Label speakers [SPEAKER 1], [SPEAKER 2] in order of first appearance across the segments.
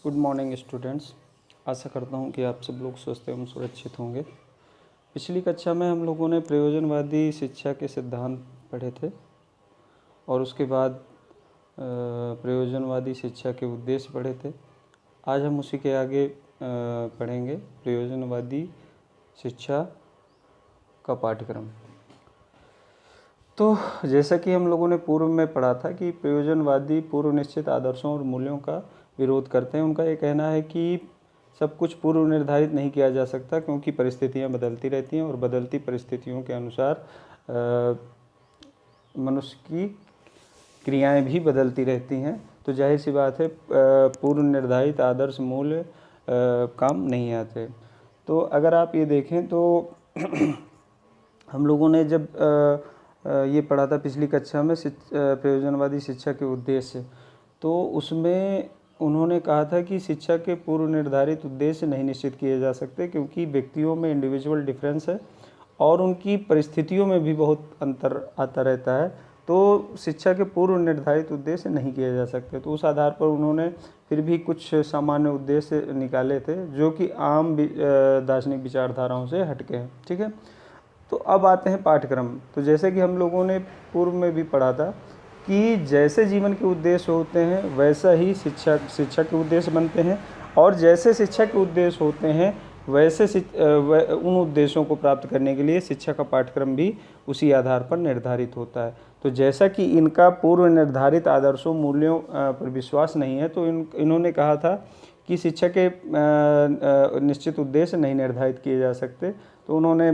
[SPEAKER 1] Good morning students. आशा करता हूँ कि आप सब लोग स्वस्थ एवं सुरक्षित होंगे। पिछली कक्षा में हम लोगों ने प्रयोजनवादी शिक्षा के सिद्धांत पढ़े थे और उसके बाद प्रयोजनवादी शिक्षा के उद्देश्य पढ़े थे। आज हम उसी के आगे पढ़ेंगे प्रयोजनवादी शिक्षा का पाठ्यक्रम। तो जैसा कि हम लोगों ने पूर्व में पढ़ा था कि प्रयोजनवादी पूर्व निश्चित आदर्शों और मूल्यों का विरोध करते हैं। उनका ये कहना है कि सब कुछ पूर्व निर्धारित नहीं किया जा सकता क्योंकि परिस्थितियां बदलती रहती हैं और बदलती परिस्थितियों के अनुसार मनुष्य की क्रियाएं भी बदलती रहती हैं। तो जाहिर सी बात है पूर्व निर्धारित आदर्श मूल्य काम नहीं आते। तो अगर आप ये देखें तो हम लोगों ने जब ये पढ़ा था पिछली कक्षा में प्रयोजनवादी शिक्षा के उद्देश्य, तो उसमें उन्होंने कहा था कि शिक्षा के पूर्व निर्धारित उद्देश्य नहीं निश्चित किए जा सकते क्योंकि व्यक्तियों में इंडिविजुअल डिफरेंस है और उनकी परिस्थितियों में भी बहुत अंतर आता रहता है। तो शिक्षा के पूर्व निर्धारित उद्देश्य नहीं किए जा सकते। तो उस आधार पर उन्होंने फिर भी कुछ सामान्य उद्देश्य निकाले थे जो कि आम दार्शनिक विचारधाराओं से हटके हैं। ठीक है, तो अब आते हैं पाठ्यक्रम। तो जैसे कि हम लोगों ने पूर्व में भी पढ़ा था कि जैसे जीवन के उद्देश्य होते हैं वैसा ही शिक्षा के उद्देश्य बनते हैं और जैसे शिक्षा के उद्देश्य होते हैं वैसे उन उद्देश्यों को प्राप्त करने के लिए शिक्षा का पाठ्यक्रम भी उसी आधार पर निर्धारित होता है। तो जैसा कि इनका पूर्व निर्धारित आदर्शों मूल्यों पर विश्वास नहीं है तो इन्होंने कहा था कि शिक्षा के निश्चित उद्देश्य नहीं निर्धारित किए जा सकते। तो उन्होंने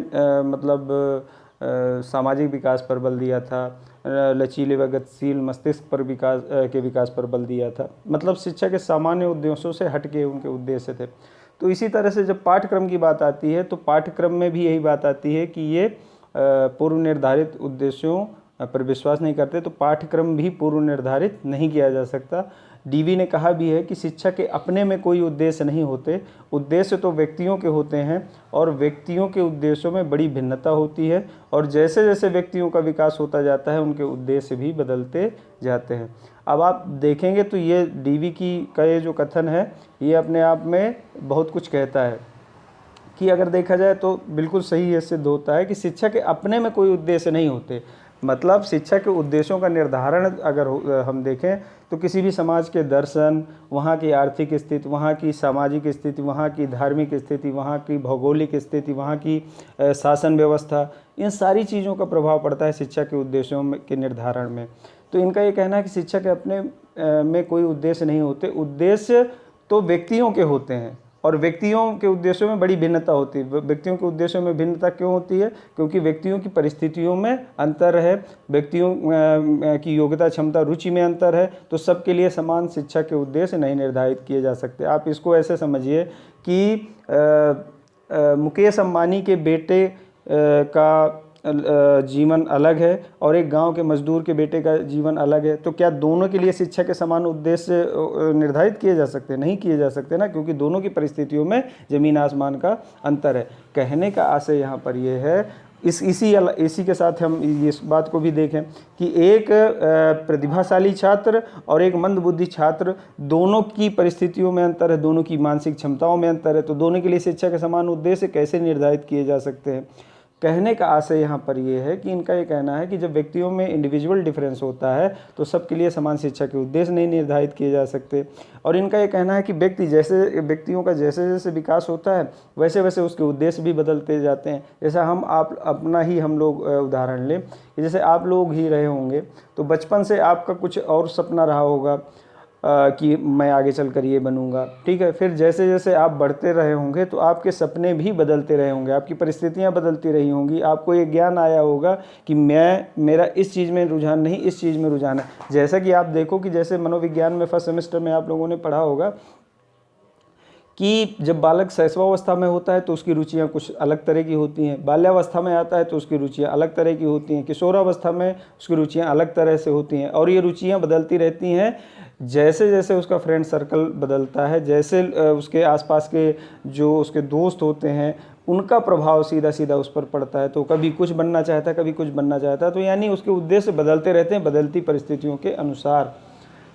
[SPEAKER 1] सामाजिक विकास पर बल दिया था, लचीले व गतिशील मस्तिष्क पर विकास पर बल दिया था। मतलब शिक्षा के सामान्य उद्देश्यों से हटके उनके उद्देश्य थे। तो इसी तरह से जब पाठ्यक्रम की बात आती है तो पाठ्यक्रम में भी यही बात आती है कि ये पूर्व निर्धारित उद्देश्यों पर विश्वास नहीं करते। तो पाठ्यक्रम भी पूर्व निर्धारित नहीं किया जा सकता। डीवी ने कहा भी है कि शिक्षा के अपने में कोई उद्देश्य नहीं होते, उद्देश्य तो व्यक्तियों के होते हैं और व्यक्तियों के उद्देश्यों में बड़ी भिन्नता होती है और जैसे जैसे व्यक्तियों का विकास होता जाता है उनके उद्देश्य भी बदलते जाते हैं। अब आप देखेंगे तो ये डीवी का ये जो कथन है ये अपने आप में बहुत कुछ कहता है कि अगर देखा जाए तो बिल्कुल सही ये सिद्ध होता है कि शिक्षा के अपने में कोई उद्देश्य नहीं होते। मतलब शिक्षा के उद्देश्यों का निर्धारण अगर हम देखें तो किसी भी समाज के दर्शन, वहाँ की आर्थिक स्थिति, वहाँ की सामाजिक स्थिति, वहाँ की धार्मिक स्थिति, वहाँ की भौगोलिक स्थिति, वहाँ की शासन व्यवस्था, इन सारी चीज़ों का प्रभाव पड़ता है शिक्षा के उद्देश्यों के निर्धारण में। तो इनका ये कहना है कि शिक्षा के अपने में कोई उद्देश्य नहीं होते, उद्देश्य तो व्यक्तियों के होते हैं और व्यक्तियों के उद्देश्यों में बड़ी भिन्नता होती है। व्यक्तियों के उद्देश्यों में भिन्नता क्यों होती है? क्योंकि व्यक्तियों की परिस्थितियों में अंतर है, व्यक्तियों की योग्यता, क्षमता, रुचि में अंतर है। तो सबके लिए समान शिक्षा के उद्देश्य नहीं निर्धारित किए जा सकते। आप इसको ऐसे समझिए कि मुकेश अंबानी के बेटे का जीवन अलग है और एक गांव के मजदूर के बेटे का जीवन अलग है। तो क्या दोनों के लिए शिक्षा के समान उद्देश्य निर्धारित किए जा सकते हैं? नहीं किए जा सकते ना, क्योंकि दोनों की परिस्थितियों में ज़मीन आसमान का अंतर है। कहने का आशय यहाँ पर यह है, इसी के साथ हम इस बात को भी देखें कि एक प्रतिभाशाली छात्र और एक मंदबुद्धि छात्र, दोनों की परिस्थितियों में अंतर है, दोनों की मानसिक क्षमताओं में अंतर है। तो दोनों के लिए शिक्षा के समान उद्देश्य कैसे निर्धारित किए जा सकते हैं? कहने का आशय यहाँ पर यह है कि इनका ये कहना है कि जब व्यक्तियों में इंडिविजुअल डिफरेंस होता है तो सबके लिए समान शिक्षा के उद्देश्य नहीं निर्धारित किए जा सकते। और इनका ये कहना है कि व्यक्तियों का जैसे जैसे विकास होता है वैसे वैसे उसके उद्देश्य भी बदलते जाते हैं। जैसा हम लोग उदाहरण लें कि जैसे आप लोग ही रहे होंगे तो बचपन से आपका कुछ और सपना रहा होगा कि मैं आगे चलकर ये बनूंगा। ठीक है, फिर जैसे जैसे आप बढ़ते रहे होंगे तो आपके सपने भी बदलते रहे होंगे, आपकी परिस्थितियां बदलती रही होंगी, आपको ये ज्ञान आया होगा कि मेरा इस चीज़ में रुझान नहीं, इस चीज़ में रुझान है। जैसा कि आप देखो कि जैसे मनोविज्ञान में फर्स्ट सेमेस्टर में आप लोगों ने पढ़ा होगा कि जब बालक शैशवावस्था में होता है तो उसकी रुचियां कुछ अलग तरह की होती हैं, बाल्यावस्था में आता है तो उसकी रुचियां अलग तरह की होती हैं, किशोरावस्था में उसकी रुचियां अलग तरह से होती हैं और ये रुचियां बदलती रहती हैं जैसे जैसे उसका फ्रेंड सर्कल बदलता है, जैसे उसके आसपास के जो उसके दोस्त होते हैं उनका प्रभाव सीधा सीधा उस पर पड़ता है। तो कभी कुछ बनना चाहता है, कभी कुछ बनना चाहता है। तो यानी उसके उद्देश्य बदलते रहते हैं बदलती परिस्थितियों के अनुसार।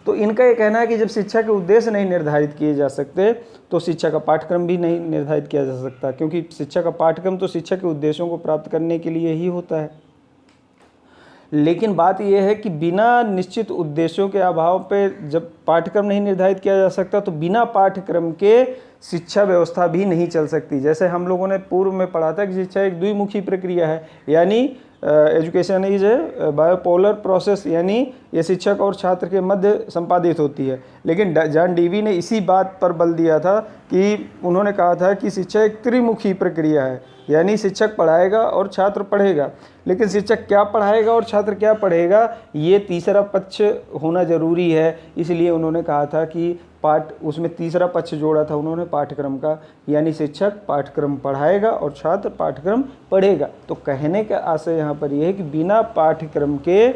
[SPEAKER 1] तो इनका ये कहना है कि जब शिक्षा के उद्देश्य नहीं निर्धारित किए जा सकते तो शिक्षा का पाठ्यक्रम भी नहीं निर्धारित किया जा सकता, क्योंकि शिक्षा का पाठ्यक्रम तो शिक्षा के उद्देश्यों को प्राप्त करने के लिए ही होता है। लेकिन बात यह है कि बिना निश्चित उद्देश्यों के अभाव पे जब पाठ्यक्रम नहीं निर्धारित किया जा सकता तो बिना पाठ्यक्रम के शिक्षा व्यवस्था भी नहीं चल सकती। जैसे हम लोगों ने पूर्व में पढ़ा था कि शिक्षा एक द्विमुखी प्रक्रिया है, यानी education is a bipolar process, यानी ये शिक्षक और छात्र के मध्य संपादित होती है। लेकिन जॉन डीवी ने इसी बात पर बल दिया था कि उन्होंने कहा था कि शिक्षा एक त्रिमुखी प्रक्रिया है, यानी शिक्षक पढ़ाएगा और छात्र पढ़ेगा। लेकिन शिक्षक क्या पढ़ाएगा और छात्र क्या पढ़ेगा, ये तीसरा पक्ष होना जरूरी है। इसलिए उन्होंने कहा था कि उसमें तीसरा पक्ष जोड़ा था उन्होंने पाठ्यक्रम का, यानी शिक्षक पाठ्यक्रम पढ़ाएगा और छात्र पाठ्यक्रम पढ़ेगा। तो कहने का आशय यहाँ पर यह है कि बिना पाठ्यक्रम के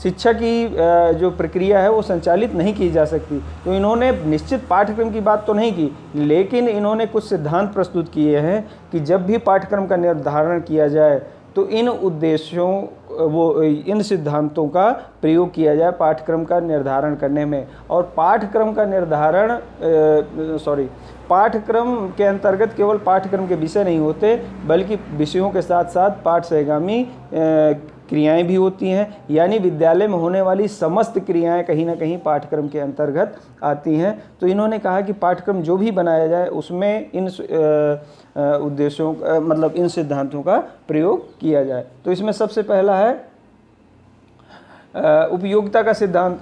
[SPEAKER 1] शिक्षा की जो प्रक्रिया है वो संचालित नहीं की जा सकती। तो इन्होंने निश्चित पाठ्यक्रम की बात तो नहीं की, लेकिन इन्होंने कुछ सिद्धांत प्रस्तुत किए हैं कि जब भी पाठ्यक्रम का निर्धारण किया जाए तो इन उद्देश्यों इन सिद्धांतों का प्रयोग किया जाए पाठ्यक्रम का निर्धारण करने में। और पाठ्यक्रम का निर्धारण पाठ्यक्रम के अंतर्गत केवल पाठ्यक्रम के विषय नहीं होते, बल्कि विषयों के साथ साथ पाठ सहगामी क्रियाएं भी होती हैं, यानी विद्यालय में होने वाली समस्त क्रियाएं कहीं ना कहीं पाठ्यक्रम के अंतर्गत आती हैं। तो इन्होंने कहा कि पाठ्यक्रम जो भी बनाया जाए उसमें इन उद्देश्यों मतलब इन सिद्धांतों का प्रयोग किया जाए। तो इसमें सबसे पहला है उपयोगिता का सिद्धांत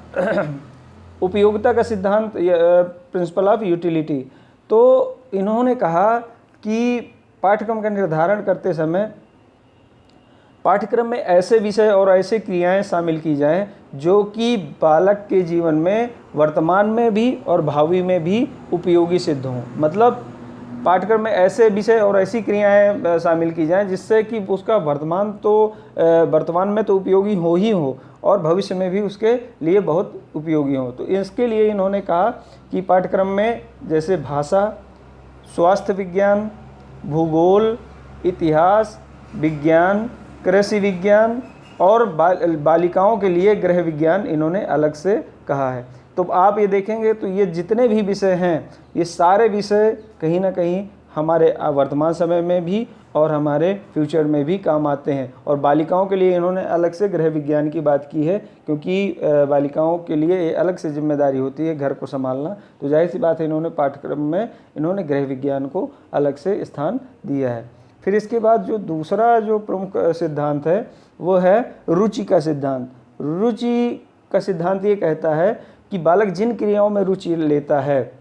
[SPEAKER 1] उपयोगिता का सिद्धांत प्रिंसिपल ऑफ यूटिलिटी। तो इन्होंने कहा कि पाठ्यक्रम का निर्धारण करते समय पाठ्यक्रम में ऐसे विषय और ऐसे क्रियाएं शामिल की जाएं जो कि बालक के जीवन में वर्तमान में भी और भावी में भी उपयोगी सिद्ध हों। मतलब पाठ्यक्रम में ऐसे विषय और ऐसी क्रियाएं शामिल की जाएं जिससे कि उसका वर्तमान में तो उपयोगी हो ही हो और भविष्य में भी उसके लिए बहुत उपयोगी हो। तो इसके लिए इन्होंने कहा कि पाठ्यक्रम में जैसे भाषा, स्वास्थ्य विज्ञान, भूगोल, इतिहास, विज्ञान, कृषि विज्ञान और बालिकाओं के लिए गृह विज्ञान इन्होंने अलग से कहा है। तो आप ये देखेंगे तो ये जितने भी विषय हैं ये सारे विषय कहीं ना कहीं हमारे वर्तमान समय में भी और हमारे फ्यूचर में भी काम आते हैं। और बालिकाओं के लिए इन्होंने अलग से गृह विज्ञान की बात की है, क्योंकि बालिकाओं के लिए अलग से जिम्मेदारी होती है घर को संभालना। तो जाहिर सी बात है इन्होंने पाठ्यक्रम में इन्होंने गृह विज्ञान को अलग से स्थान दिया है। फिर इसके बाद जो दूसरा जो प्रमुख सिद्धांत है वो है रुचि का सिद्धांत। रुचि का सिद्धांत ये कहता है कि बालक जिन क्रियाओं में रुचि लेता है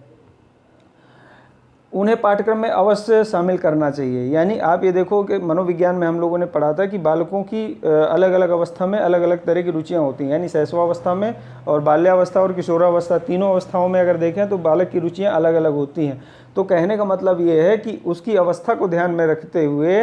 [SPEAKER 1] उन्हें पाठ्यक्रम में अवश्य शामिल करना चाहिए। यानी आप ये देखो कि मनोविज्ञान में हम लोगों ने पढ़ा था कि बालकों की अलग अलग अवस्था में अलग अलग तरह की रुचियां होती हैं। यानी शैशवावस्था में और बाल्यावस्था और किशोरावस्था तीनों अवस्थाओं में अगर देखें तो बालक की रुचियां अलग अलग होती हैं। तो कहने का मतलब ये है कि उसकी अवस्था को ध्यान में रखते हुए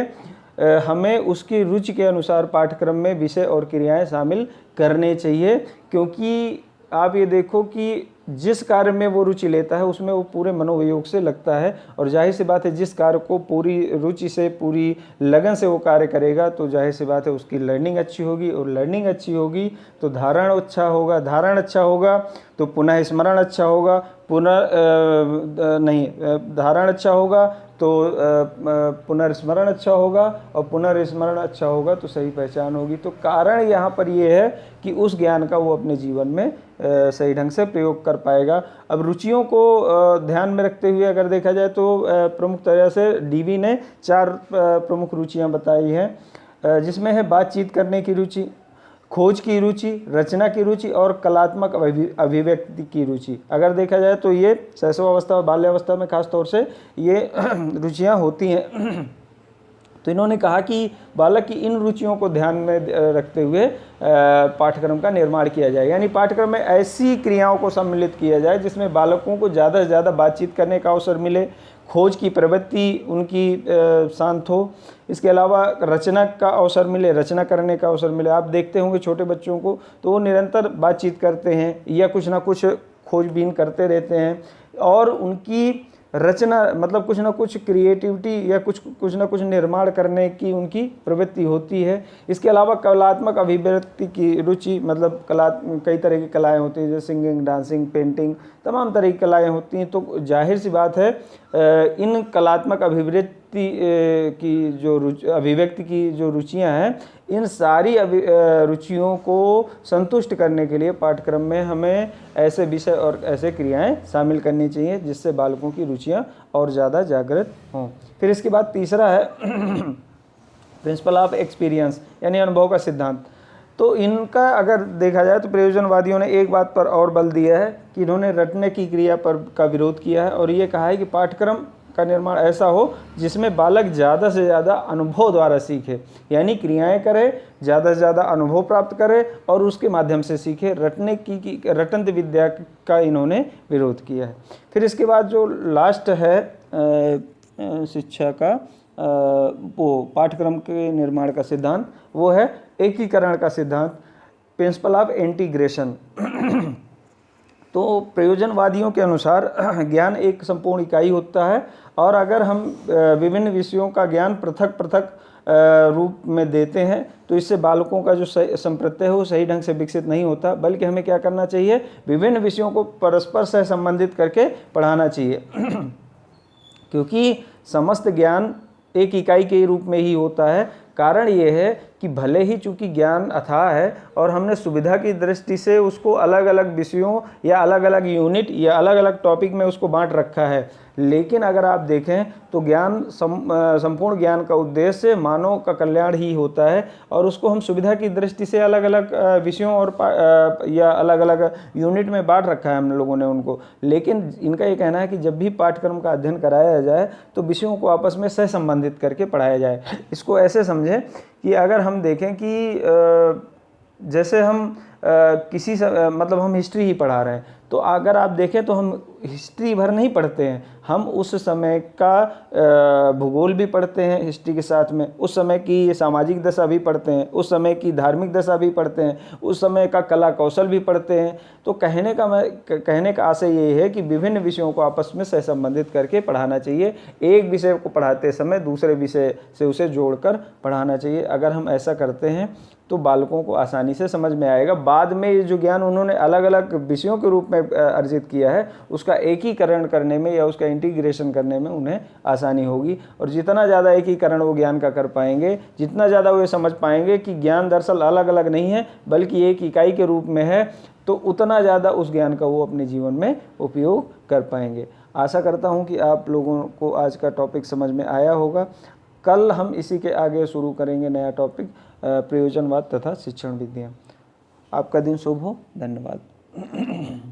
[SPEAKER 1] हमें उसकी रुचि के अनुसार पाठ्यक्रम में विषय और क्रियाएं शामिल करने चाहिए। क्योंकि आप ये देखो कि जिस कार्य में वो रुचि लेता है उसमें वो पूरे मनोवियोग से लगता है, और जाहिर सी बात है जिस कार्य को पूरी रुचि से पूरी लगन से वो कार्य करेगा तो जाहिर सी बात है उसकी लर्निंग अच्छी होगी, और लर्निंग अच्छी होगी तो धारण अच्छा होगा, धारण अच्छा होगा तो पुनः स्मरण अच्छा होगा, धारण अच्छा होगा तो पुनर्स्मरण अच्छा होगा, और पुनर्स्मरण अच्छा होगा तो सही पहचान होगी। तो कारण यहाँ पर ये है कि उस ज्ञान का वो अपने जीवन में सही ढंग से प्रयोग कर पाएगा। अब रुचियों को ध्यान में रखते हुए अगर देखा जाए तो प्रमुख तरह से डीवी ने 4 प्रमुख रुचियाँ बताई हैं, जिसमें है बातचीत करने की रुचि, खोज की रुचि, रचना की रुचि और कलात्मक अभिव्यक्ति की रुचि। अगर देखा जाए तो ये शैशवावस्था और बाल्यावस्था में खास तौर से ये रुचियां होती हैं। तो इन्होंने कहा कि बालक की इन रुचियों को ध्यान में रखते हुए पाठ्यक्रम का निर्माण किया जाए। यानी पाठ्यक्रम में ऐसी क्रियाओं को सम्मिलित किया जाए जिसमें बालकों को ज़्यादा से ज़्यादा बातचीत करने का अवसर मिले, खोज की प्रवृत्ति उनकी शांत हो, इसके अलावा रचना का अवसर मिले, रचना करने का अवसर मिले। आप देखते होंगे छोटे बच्चों को तो वो निरंतर बातचीत करते हैं या कुछ ना कुछ खोजबीन करते रहते हैं, और उनकी रचना मतलब कुछ ना कुछ क्रिएटिविटी या कुछ ना कुछ निर्माण करने की उनकी प्रवृत्ति होती है। इसके अलावा कलात्मक अभिव्यक्ति की रुचि, मतलब कई तरह की कलाएं होती हैं, जैसे सिंगिंग, डांसिंग, पेंटिंग, तमाम तरह की कलाएं होती हैं। तो जाहिर सी बात है इन कलात्मक अभिव्यक्ति की जो रुचियां हैं, इन सारी रुचियों को संतुष्ट करने के लिए पाठ्यक्रम में हमें ऐसे विषय और ऐसे क्रियाएं शामिल करनी चाहिए जिससे बालकों की रुचियां और ज़्यादा जागृत हों। फिर इसके बाद तीसरा है प्रिंसिपल ऑफ एक्सपीरियंस, यानी अनुभव का सिद्धांत। तो इनका अगर देखा जाए तो प्रयोजनवादियों ने एक बात पर और बल दिया है कि इन्होंने रटने की क्रिया पर का विरोध किया है और ये कहा है कि पाठ्यक्रम का निर्माण ऐसा हो जिसमें बालक ज़्यादा से ज़्यादा अनुभव द्वारा सीखे, यानी क्रियाएं करे, ज़्यादा से ज़्यादा अनुभव प्राप्त करे और उसके माध्यम से सीखे। रटंत विद्या का इन्होंने विरोध किया है। फिर इसके बाद जो लास्ट है शिक्षा का वो पाठ्यक्रम के निर्माण का सिद्धांत, वो है एकीकरण का सिद्धांत, प्रिंसिपल ऑफ इंटीग्रेशन। तो प्रयोजनवादियों के अनुसार ज्ञान एक संपूर्ण इकाई होता है और अगर हम विभिन्न विषयों का ज्ञान पृथक पृथक रूप में देते हैं तो इससे बालकों का जो संप्रत्यय है वो सही ढंग से विकसित नहीं होता, बल्कि हमें क्या करना चाहिए, विभिन्न विषयों को परस्पर सह संबंधित करके पढ़ाना चाहिए क्योंकि समस्त ज्ञान एक इकाई के रूप में ही होता है। कारण ये है कि भले ही चूंकि ज्ञान अथाह है और हमने सुविधा की दृष्टि से उसको अलग अलग विषयों या अलग अलग यूनिट या अलग अलग टॉपिक में उसको बांट रखा है, लेकिन अगर आप देखें तो ज्ञान संपूर्ण ज्ञान का उद्देश्य मानव का कल्याण ही होता है और उसको हम सुविधा की दृष्टि से अलग अलग विषयों और या अलग अलग यूनिट में बांट रखा है हम लोगों ने उनको। लेकिन इनका ये कहना है कि जब भी पाठ्यक्रम का अध्ययन कराया जाए तो विषयों को आपस में सह संबंधित करके पढ़ाया जाए। इसको ऐसे समझें कि अगर हम देखें कि जैसे हम मतलब हम हिस्ट्री ही पढ़ा रहे हैं, तो अगर आप देखें तो हम हिस्ट्री भर नहीं पढ़ते हैं, हम उस समय का भूगोल भी पढ़ते हैं हिस्ट्री के साथ में, उस समय की सामाजिक दशा भी पढ़ते हैं, उस समय की धार्मिक दशा भी पढ़ते हैं, उस समय का कला कौशल भी पढ़ते हैं। तो कहने का आशय ये है कि विभिन्न विषयों को आपस में सह संबंधित करके पढ़ाना चाहिए। एक विषय को पढ़ाते समय दूसरे विषय से उसे जोड़कर पढ़ाना चाहिए। अगर हम ऐसा करते हैं तो बालकों को आसानी से समझ में आएगा। बाद में ये जो ज्ञान उन्होंने अलग अलग विषयों के रूप में अर्जित किया है उसका एकीकरण करने में या उसका इंटीग्रेशन करने में उन्हें आसानी होगी। और जितना ज़्यादा एकीकरण वो ज्ञान का कर पाएंगे, जितना ज़्यादा वो समझ पाएंगे कि ज्ञान दरअसल अलग अलग नहीं है बल्कि एक इकाई के रूप में है, तो उतना ज़्यादा उस ज्ञान का वो अपने जीवन में उपयोग कर पाएंगे। आशा करता हूँ कि आप लोगों को आज का टॉपिक समझ में आया होगा। कल हम इसी के आगे शुरू करेंगे नया टॉपिक, प्रयोजनवाद तथा शिक्षण विधियाँ। आपका दिन शुभ हो। धन्यवाद।